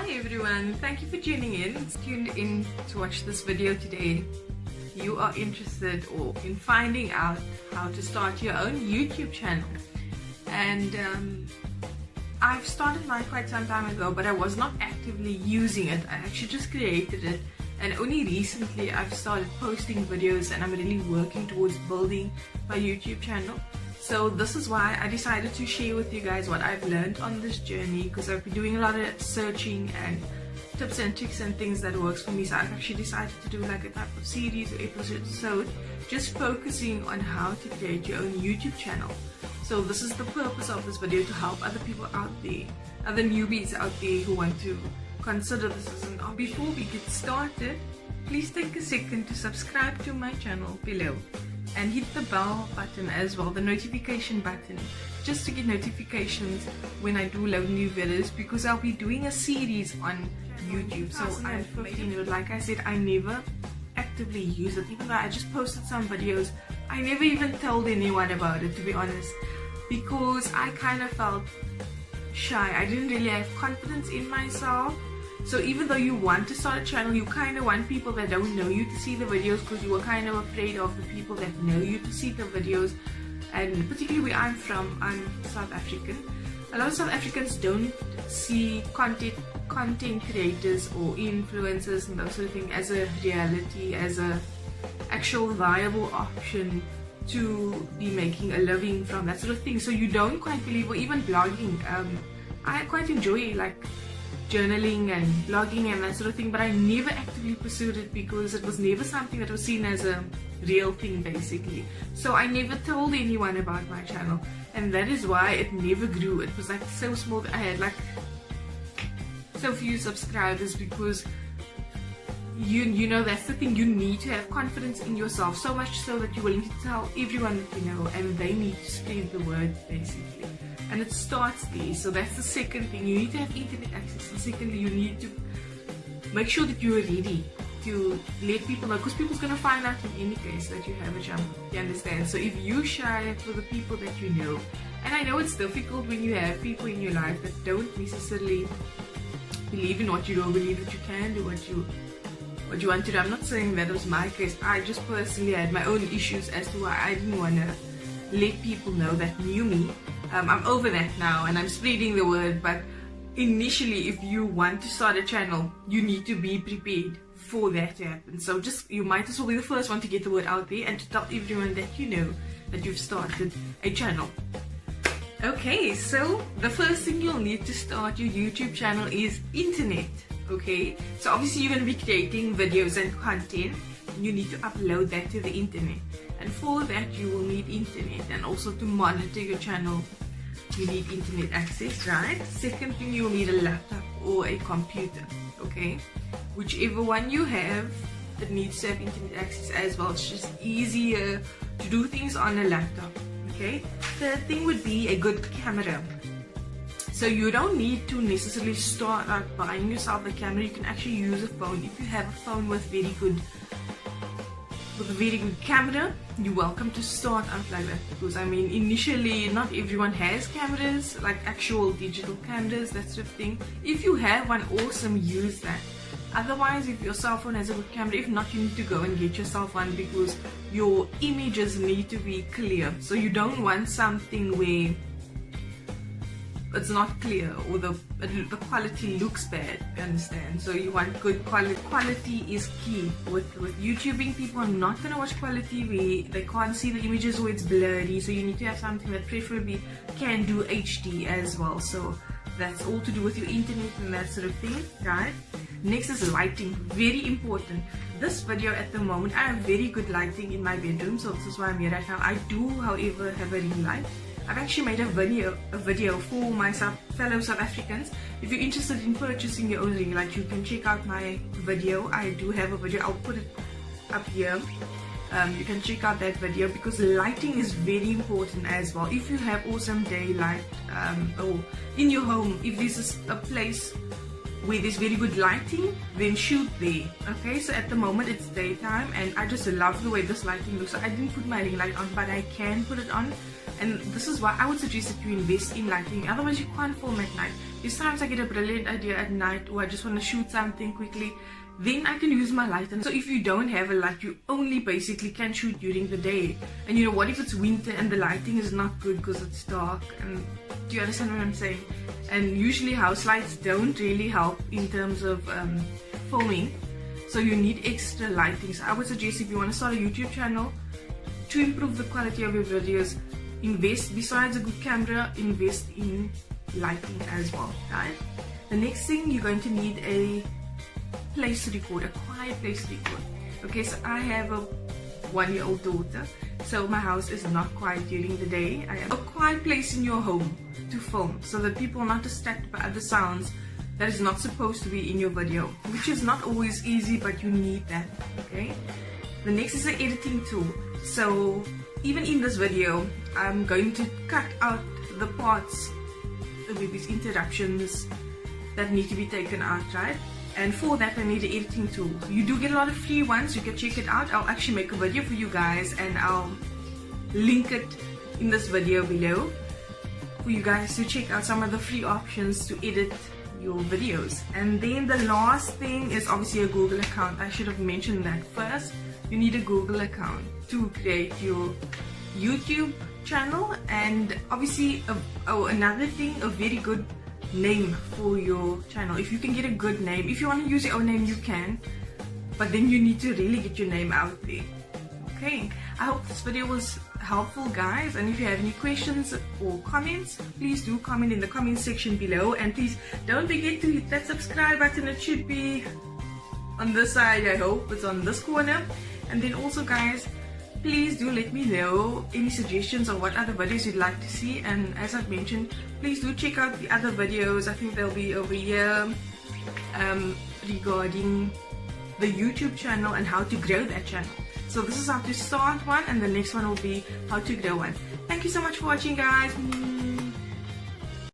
Hi everyone, thank you for tuning in. Tuned in to watch this video today. You are interested or in finding out how to start your own YouTube channel. And I've started mine quite some time ago, but I was not actively using it. I actually just created it, and only recently I've started posting videos, and I'm really working towards building my YouTube channel. So this is why I decided to share with you guys what I've learned on this journey, because I've been doing a lot of searching and tips and tricks and things that works for me. So I've actually decided to do like a type of series or episode just focusing on how to create your own YouTube channel. So this is the purpose of this video, to help other people out there, other newbies out there who want to consider this as an option. Before we get started, please take a second to subscribe to my channel below and hit the bell button as well, the notification button, just to get notifications when I do load new videos, because I'll be doing a series on YouTube. So I'm 15, like I said, I never actively use it. Even though I just posted some videos, I never even told anyone about it, to be honest, because I kind of felt shy. I didn't really have confidence in myself. So even though you want to start a channel, you kind of want people that don't know you to see the videos, because you were kind of afraid of the people that know you to see the videos. And particularly where I'm from, I'm South African. A lot of South Africans don't see content creators or influencers and those sort of things as a reality, as a actual viable option to be making a living from, that sort of thing. So you don't quite believe, or even blogging. I quite enjoy like journaling and blogging and that sort of thing, but I never actively pursued it because it was never something that was seen as a real thing, basically. So I never told anyone about my channel, and that is why it never grew. It was like so small that I had like so few subscribers, because you know, that's the thing, you need to have confidence in yourself, so much so that you're willing to tell everyone that you know, and they need to spread the word, basically. And it starts there. So that's the second thing. You need to have internet access, and secondly, you need to make sure that you're ready to let people know, because people's going to find out in any case that you have a channel, you understand? So if you share it with the people that you know, and I know it's difficult when you have people in your life that don't necessarily believe in what you do, or believe that you can do what you want to do. I'm not saying that was my case. I just personally had my own issues as to why I didn't want to let people know that knew me. I'm over that now, and I'm spreading the word. But initially, if you want to start a channel, you need to be prepared for that to happen. So you might as well be the first one to get the word out there and to tell everyone that you know that you've started a channel. Okay, so the first thing you'll need to start your YouTube channel is internet. Okay, so obviously you're going to be creating videos and content. You need to upload that to the internet, and for that you will need internet, and also to monitor your channel you need internet access, right? Second thing, you will need a laptop or a computer. Okay, whichever one you have, it needs to have internet access as well. It's just easier to do things on a laptop. Okay, third thing would be a good camera. So you don't need to necessarily start out buying yourself a camera. You can actually use a phone. If you have a phone with a very good camera, you're welcome to start out like that, because I mean, initially not everyone has cameras, like actual digital cameras, that sort of thing. If you have one, awesome, use that. Otherwise, if your cell phone has a good camera, if not, you need to go and get yourself one, because your images need to be clear. So you don't want something where it's not clear, or the quality looks bad, you understand? So you want good quality. Quality is key. With YouTubing, people are not going to watch quality where they can't see the images, or it's blurry. So you need to have something that preferably can do HD as well. So that's all to do with your internet and that sort of thing, right? Next is lighting, very important. This video at the moment, I have very good lighting in my bedroom, so this is why I'm here right now. I do, however, have a ring light. I've actually made a video for my fellow South Africans. If you're interested in purchasing your own ring light, you can check out my video. I do have a video, I'll put it up here. You can check out that video, because lighting is very important as well. If you have awesome daylight, or in your home, if this is a place where there's very good lighting, then shoot there. Okay, so at the moment it's daytime, and I just love the way this lighting looks. So I didn't put my ring light on, but I can put it on. And this is why I would suggest that you invest in lighting. Otherwise you can't film at night. There's times I get a brilliant idea at night, or I just want to shoot something quickly, then I can use my light. And so if you don't have a light, you only basically can shoot during the day. And you know, what if it's winter and the lighting is not good because it's dark? And do you understand what I'm saying? And usually house lights don't really help in terms of filming, so you need extra lighting. So I would suggest, if you want to start a YouTube channel, to improve the quality of your videos, invest, besides a good camera, invest in lighting as well, right? The next thing, you're going to need a place to record, a quiet place to record. Okay, so I have a 1-year-old daughter, so my house is not quiet during the day. I have a quiet place in your home to film, so that people are not distracted by other sounds that is not supposed to be in your video, which is not always easy, but you need that. Okay, the next is the editing tool. So even in this video, I'm going to cut out the parts with these interruptions that need to be taken out, right? And for that I need an editing tool. You do get a lot of free ones, you can check it out. I'll actually make a video for you guys, and I'll link it in this video below for you guys to check out some of the free options to edit your videos. And then the last thing is obviously a Google account. I should have mentioned that first. You need a Google account to create your YouTube channel, and obviously another thing, a very good name for your channel. If you can get a good name, if you want to use your own name, you can, but then you need to really get your name out there. Okay, I hope this video was helpful, guys, and if you have any questions or comments, please do comment in the comment section below, and please don't forget to hit that subscribe button. It should be on this side. I hope it's on this corner. And then also, guys, please do let me know any suggestions or what other videos you'd like to see. And as I've mentioned, please do check out the other videos. I think they'll be over here regarding the YouTube channel and how to grow that channel. So this is how to start one, and the next one will be how to grow one. Thank you so much for watching, guys.